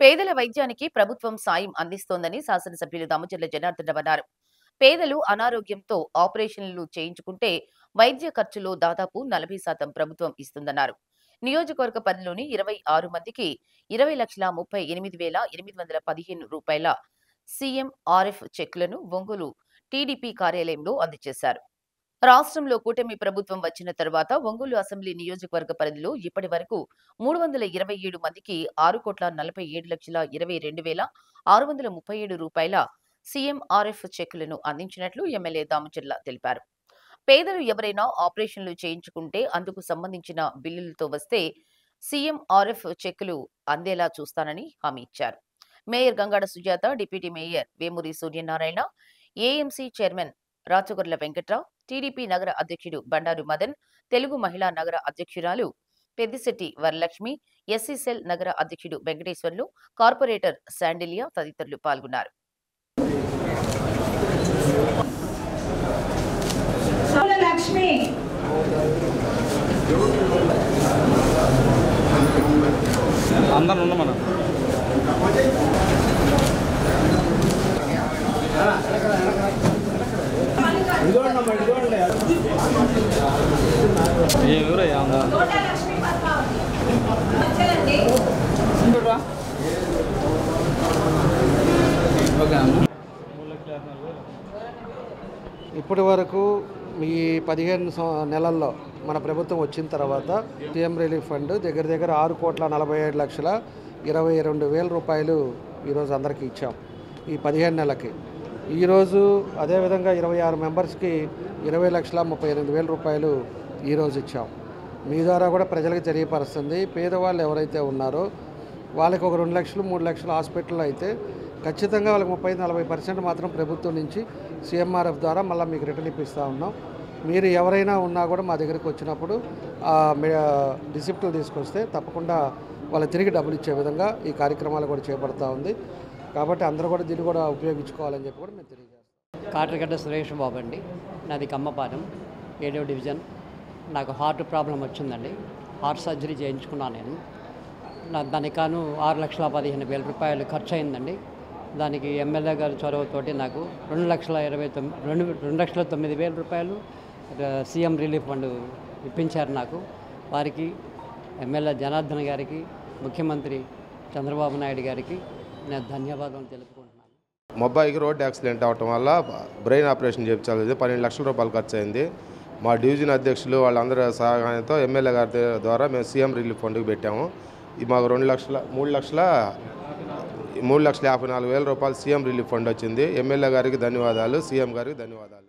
పేదల వైద్యానికి ప్రభుత్వం సాయం అందిస్తోందని శాసనసభ్యులు దామచర్ల జనార్దన్ రావు అన్నారు. పేదలు అనారోగ్యంతో ఆపరేషన్లు చేయించుకుంటే వైద్య ఖర్చులో దాదాపు 40% ప్రభుత్వం ఇస్తుందన్నారు. నియోజకవర్గ పరిధిలోని 26 మందికి 20,38,815 రూపాయల సీఎంఆర్ఎఫ్ చెక్కులను ఒంగోలు టీడీపీ కార్యాలయంలో అందజేశారు. రాష్ట్రంలో కూటమి ప్రభుత్వం వచ్చిన తర్వాత ఒంగోలు అసెంబ్లీ నియోజకవర్గ పరిధిలో ఇప్పటి వరకు 327 మందికి 6,47,22,637 రూపాయల సీఎంఆర్ఎఫ్ చెక్కులను అందించినట్లు ఎమ్మెల్యే దామచర్ల తెలిపారు. పేదలు ఎవరైనా ఆపరేషన్లు చేయించుకుంటే అందుకు సంబంధించిన బిల్లులతో వస్తే సీఎంఆర్ఎఫ్ చెక్కులు అందేలా చూస్తానని హామీ ఇచ్చారు. Mayor Gangada Sujatha, deputy mayor Vemuri Suryanarayana, AMC chairman Rachagorla Venkatrao, TDP నగర అధ్యక్షుడు బండారు మదన్, తెలుగు మహిళా నగర అధ్యక్షురాలు పెద్దిశెట్టి వరలక్ష్మి, ఎస్సీ సెల్ నగర అధ్యక్షుడు వెంకటేశ్వర్లు, కార్పొరేటర్ శాండిలియా తదితరులు పాల్గొన్నారు. ఇప్పటి వరకు ఈ 15 నెలల్లో మన ప్రభుత్వం వచ్చిన తర్వాత సీఎం రిలీఫ్ ఫండ్ దగ్గర 6,47,22,000 రూపాయలు ఈరోజు అందరికీ ఇచ్చాం. ఈ 15 నెలలకి ఈరోజు అదేవిధంగా 26 మెంబర్స్కి 20,38,000 రూపాయలు ఈరోజు ఇచ్చాం. మీ ద్వారా కూడా ప్రజలకు తెలియపరుస్తుంది. పేదవాళ్ళు ఎవరైతే ఉన్నారో వాళ్ళకి ఒక 2 లక్షలు 3 లక్షల హాస్పిటల్ అయితే ఖచ్చితంగా వాళ్ళకి 30-40% మాత్రం ప్రభుత్వం నుంచి సీఎంఆర్ఎఫ్ ద్వారా మళ్ళీ మీకు రిటర్న్ ఇప్పిస్తూ ఉన్నాం. మీరు ఎవరైనా ఉన్నా కూడా మా దగ్గరికి వచ్చినప్పుడు రిసిప్ట్లు తీసుకొస్తే తప్పకుండా వాళ్ళకి తిరిగి డబ్బులు ఇచ్చే విధంగా ఈ కార్యక్రమాలు కూడా చేపడతా ఉంది. కాబట్టి అందరూ కూడా దీన్ని కూడా ఉపయోగించుకోవాలని చెప్పి కూడా మేము తెలియజేస్తాం. కాట్రగడ్డ సురేష్ బాబు అండి, నాది కమ్మపాలెం 7వ డివిజన్. నాకు హార్ట్ ప్రాబ్లం వచ్చిందండి. హార్ట్ సర్జరీ చేయించుకున్నాను నేను. దానికి కాను 6,15,000 రూపాయలు ఖర్చు అయిందండి. దానికి ఎమ్మెల్యే గారి చొరవతోటి నాకు 2,09,000 రూపాయలు సీఎం రిలీఫ్ ఫండ్ ఇప్పించారు నాకు. వారికి ఎమ్మెల్యే జనార్దన్ గారికి, ముఖ్యమంత్రి చంద్రబాబు నాయుడు గారికి నేను ధన్యవాదాలు తెలుపుకుంటున్నాను. మా అబ్బాయికి రోడ్డు యాక్సిడెంట్ అవటం వల్ల బ్రెయిన్ ఆపరేషన్ చేయించాలి. 12 లక్షల రూపాయలు ఖర్చు అయింది. మా డివిజన్ అధ్యక్షులు వాళ్ళందరూ సహాయంతో ఎమ్మెల్యే గారి ద్వారా మేము సీఎం రిలీఫ్ ఫండ్కి పెట్టాము. మాకు 3,54,000 రూపాయలు సీఎం రిలీఫ్ ఫండ్ వచ్చింది. ఎమ్మెల్యే గారికి ధన్యవాదాలు, సీఎం గారికి ధన్యవాదాలు.